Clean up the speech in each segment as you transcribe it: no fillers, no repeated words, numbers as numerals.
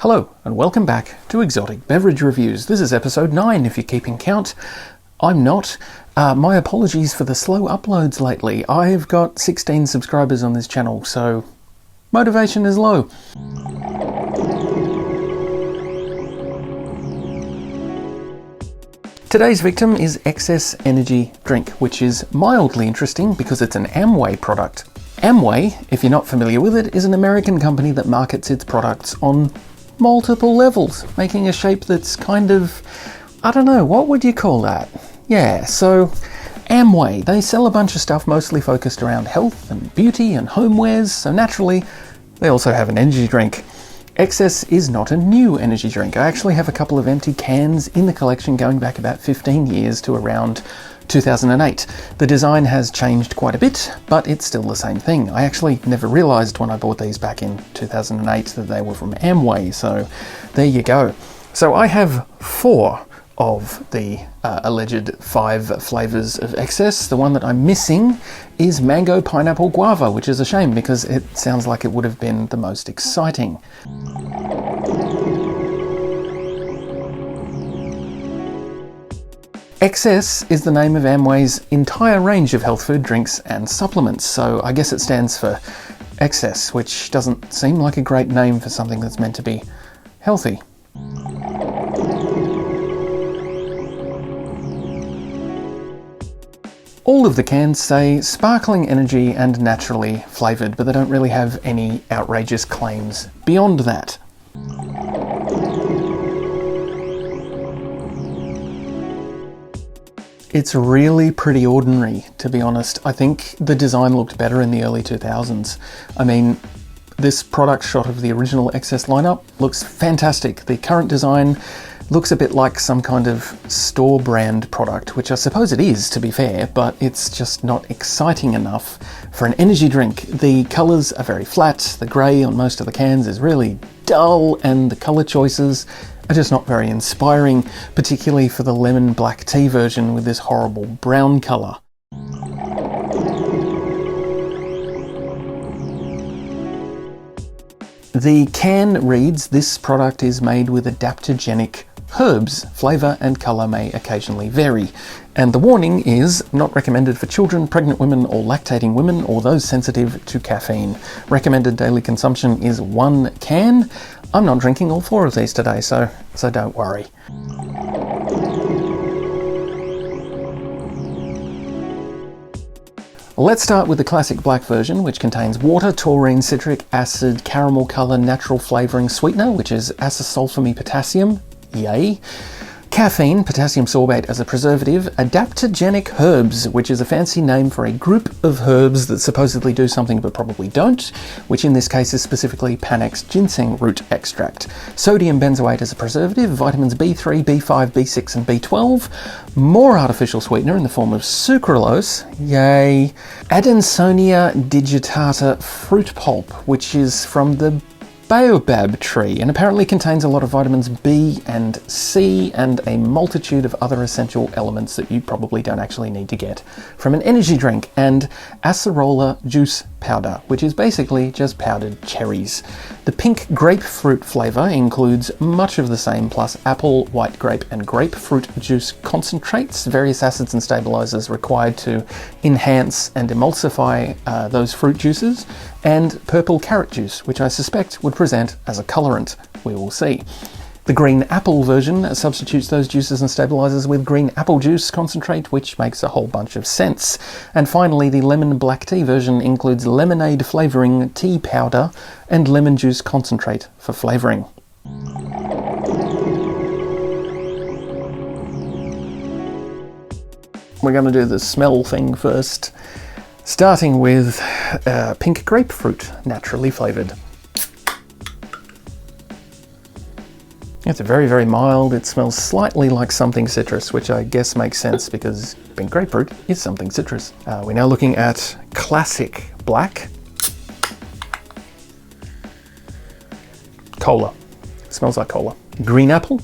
Hello, and welcome back to Exotic Beverage Reviews. This is episode 9, if you're keeping count. I'm not. My apologies for the slow uploads lately. I've got 16 subscribers on this channel, so motivation is low. Today's victim is Excess Energy Drink, which is mildly interesting because it's an Amway product. Amway, if you're not familiar with it, is an American company that markets its products on multiple levels, making a shape that's kind of, I don't know, what would you call that? Yeah, so Amway, they sell a bunch of stuff mostly focused around health and beauty and homewares, so naturally they also have an energy drink. Excess is not a new energy drink. I actually have a couple of empty cans in the collection going back about 15 years to around 2008. The design has changed quite a bit, but it's still the same thing. I actually never realised when I bought these back in 2008 that they were from Amway, so there you go. So I have 4 of the alleged 5 flavours of Excess. The one that I'm missing is mango, pineapple, guava, which is a shame because it sounds like it would have been the most exciting. Excess is the name of Amway's entire range of health food, drinks and supplements, so I guess it stands for Excess, which doesn't seem like a great name for something that's meant to be healthy. All of the cans say sparkling energy and naturally flavoured, but they don't really have any outrageous claims beyond that. It's really pretty ordinary, to be honest. I think the design looked better in the early 2000s. I mean, this product shot of the original Excess lineup looks fantastic. The current design looks a bit like some kind of store brand product, which I suppose it is, to be fair, but it's just not exciting enough for an energy drink. The colours are very flat, the grey on most of the cans is really dull, and the colour choices are just not very inspiring, particularly for the lemon black tea version with this horrible brown colour. The can reads, "This product is made with adaptogenic herbs. Flavour and colour may occasionally vary." And the warning is not recommended for children, pregnant women or lactating women or those sensitive to caffeine. Recommended daily consumption is 1 can. I'm not drinking all 4 of these today, so don't worry. Let's start with the classic black version, which contains water, taurine, citric acid, caramel colour, natural flavouring sweetener, which is acesulfame potassium, yay. Caffeine, potassium sorbate as a preservative, adaptogenic herbs, which is a fancy name for a group of herbs that supposedly do something but probably don't, which in this case is specifically Panax ginseng root extract. Sodium benzoate as a preservative, vitamins B3, B5, B6 and B12, more artificial sweetener in the form of sucralose, yay. Adansonia digitata fruit pulp, which is from the baobab tree and apparently contains a lot of vitamins B and C and a multitude of other essential elements that you probably don't actually need to get from an energy drink, and acerola juice powder, which is basically just powdered cherries. The pink grapefruit flavour includes much of the same plus apple, white grape and grapefruit juice concentrates, various acids and stabilisers required to enhance and emulsify those fruit juices, and purple carrot juice, which I suspect would present as a colorant. We will see. The green apple version substitutes those juices and stabilizers with green apple juice concentrate, which makes a whole bunch of sense. And finally, the lemon black tea version includes lemonade flavoring tea powder and lemon juice concentrate for flavoring. We're going to do the smell thing first, starting with pink grapefruit, naturally flavored. It's very, very mild. It smells slightly like something citrus, which I guess makes sense because pink grapefruit is something citrus. We're now looking at classic black. Cola. Smells like cola. Green apple,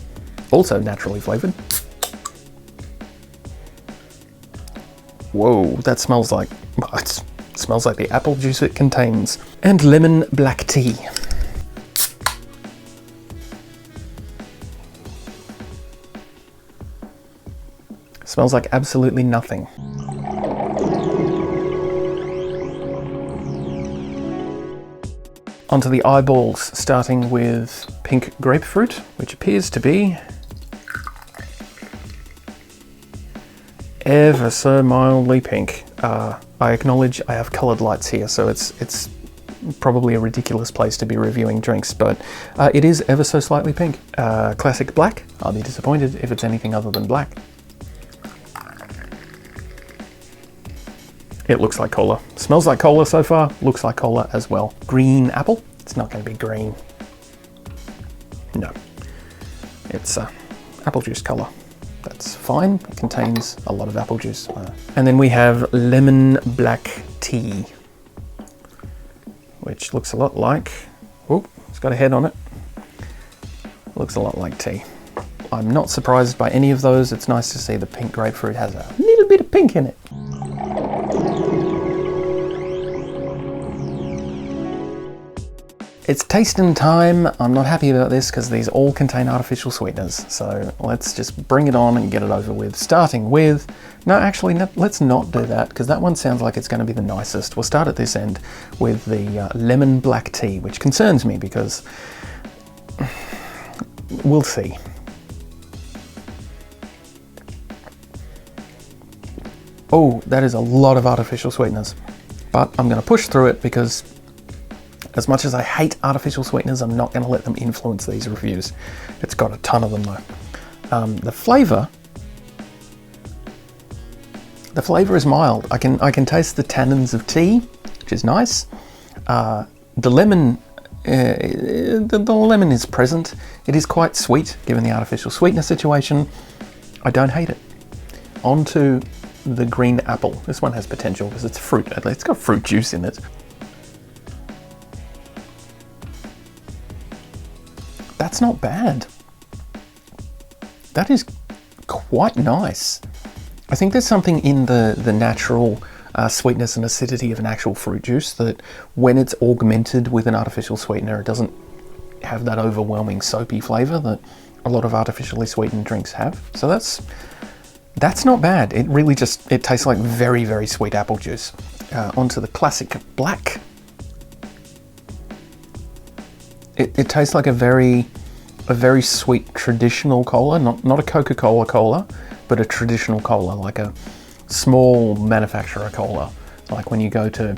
also naturally flavored. Whoa, that smells like, it smells like the apple juice it contains. And lemon black tea. Smells like absolutely nothing. Onto the eyeballs, starting with pink grapefruit, which appears to be ever so mildly pink. I acknowledge I have coloured lights here, so it's probably a ridiculous place to be reviewing drinks, but it is ever so slightly pink. Classic black. I'll be disappointed if it's anything other than black. It looks like cola. Smells like cola so far, looks like cola as well. Green apple. It's not going to be green. No. It's apple juice colour. That's fine. It contains a lot of apple juice. And then we have lemon black tea, which looks a lot like... Oh, it's got a head on it. Looks a lot like tea. I'm not surprised by any of those. It's nice to see the pink grapefruit has a little bit of pink in it. It's tasting time. I'm not happy about this because these all contain artificial sweeteners. So let's just bring it on and get it over with. Starting with, no, actually, no, let's not do that because that one sounds like it's going to be the nicest. We'll start at this end with the lemon black tea, which concerns me because we'll see. Oh, that is a lot of artificial sweeteners, but I'm going to push through it because as much as I hate artificial sweeteners, I'm not going to let them influence these reviews. It's got a ton of them though. The flavour is mild. I can taste the tannins of tea, which is nice. The lemon is present. It is quite sweet given the artificial sweetener situation. I don't hate it. On to the green apple. This one has potential because it's fruit. It's got fruit juice in it. That's not bad. That is quite nice. I think there's something in the natural sweetness and acidity of an actual fruit juice that when it's augmented with an artificial sweetener, it doesn't have that overwhelming soapy flavour that a lot of artificially sweetened drinks have. So that's not bad. It really it tastes like very, very sweet apple juice. Onto the classic black. It tastes like a very sweet traditional cola, not a Coca-Cola cola, but a traditional cola, like a small manufacturer cola, like when you go to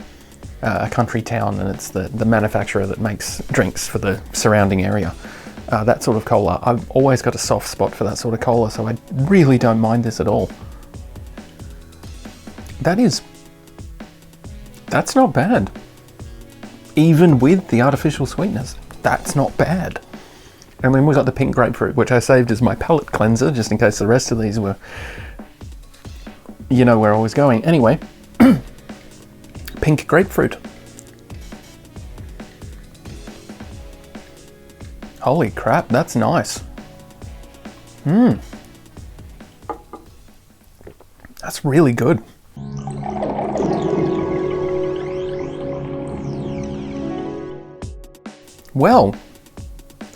a country town and it's the manufacturer that makes drinks for the surrounding area. That sort of cola. I've always got a soft spot for that sort of cola, so I really don't mind this at all. That's not bad. Even with the artificial sweeteners, that's not bad. And then we've got the pink grapefruit, which I saved as my palate cleanser, just in case the rest of these were, you know where I was going. Anyway, pink grapefruit. Holy crap, that's nice. That's really good. Well,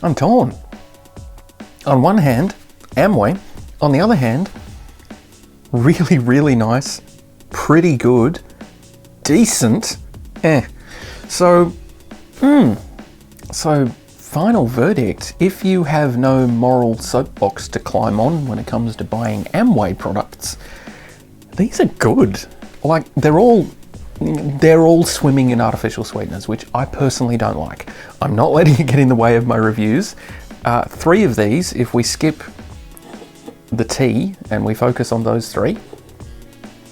I'm torn. On one hand, Amway. On the other hand, really, really nice, pretty good, decent, So final verdict, if you have no moral soapbox to climb on when it comes to buying Amway products, these are good. Like, they're all swimming in artificial sweeteners, which I personally don't like. I'm not letting it get in the way of my reviews. 3 of these, if we skip the tea and we focus on those 3,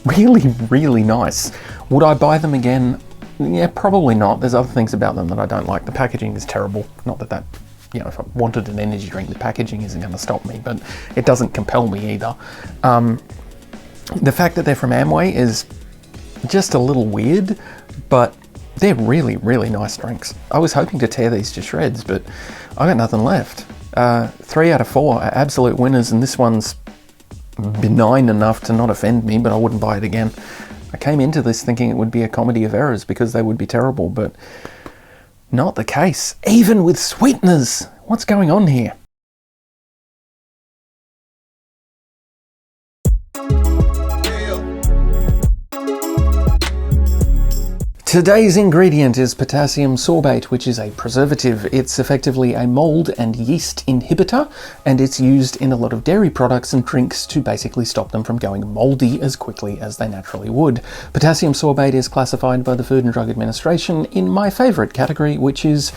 really, really nice. Would I buy them again? Yeah, probably not. There's other things about them that I don't like. The packaging is terrible. Not that if I wanted an energy drink, the packaging isn't going to stop me, but it doesn't compel me either. The fact that they're from Amway is just a little weird, but they're really, really nice drinks. I was hoping to tear these to shreds, but I got nothing left. 3 out of 4 are absolute winners, and this one's benign enough to not offend me, but I wouldn't buy it again. I came into this thinking it would be a comedy of errors because they would be terrible, but not the case. Even with sweeteners! What's going on here? Today's ingredient is potassium sorbate, which is a preservative. It's effectively a mold and yeast inhibitor, and it's used in a lot of dairy products and drinks to basically stop them from going moldy as quickly as they naturally would. Potassium sorbate is classified by the Food and Drug Administration in my favourite category, which is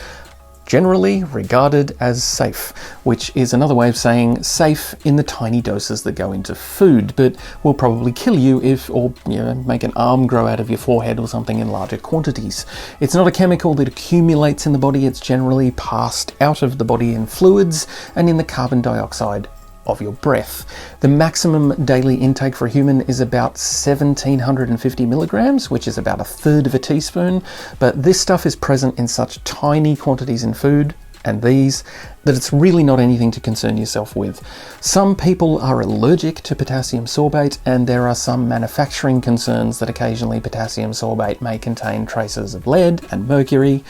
generally regarded as safe, which is another way of saying safe in the tiny doses that go into food, but will probably kill you if, or make an arm grow out of your forehead or something in larger quantities. It's not a chemical that accumulates in the body, it's generally passed out of the body in fluids and in the carbon dioxide of your breath. The maximum daily intake for a human is about 1750 milligrams, which is about a third of a teaspoon, but this stuff is present in such tiny quantities in food and these that it's really not anything to concern yourself with. Some people are allergic to potassium sorbate, and there are some manufacturing concerns that occasionally potassium sorbate may contain traces of lead and mercury.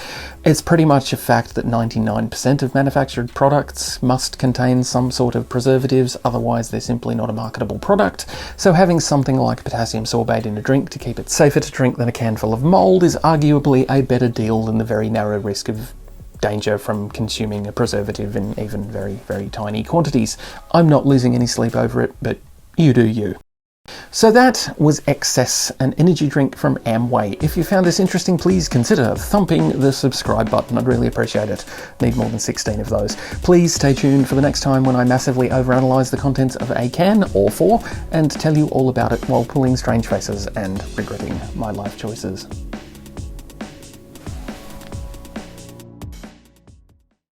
It's pretty much a fact that 99% of manufactured products must contain some sort of preservatives, otherwise they're simply not a marketable product. So having something like potassium sorbate in a drink to keep it safer to drink than a can full of mold is arguably a better deal than the very narrow risk of danger from consuming a preservative in even very, very tiny quantities. I'm not losing any sleep over it, but you do you. So that was Excess, an energy drink from Amway. If you found this interesting, please consider thumping the subscribe button. I'd really appreciate it. Need more than 16 of those. Please stay tuned for the next time when I massively overanalyze the contents of a can or four and tell you all about it while pulling strange faces and regretting my life choices.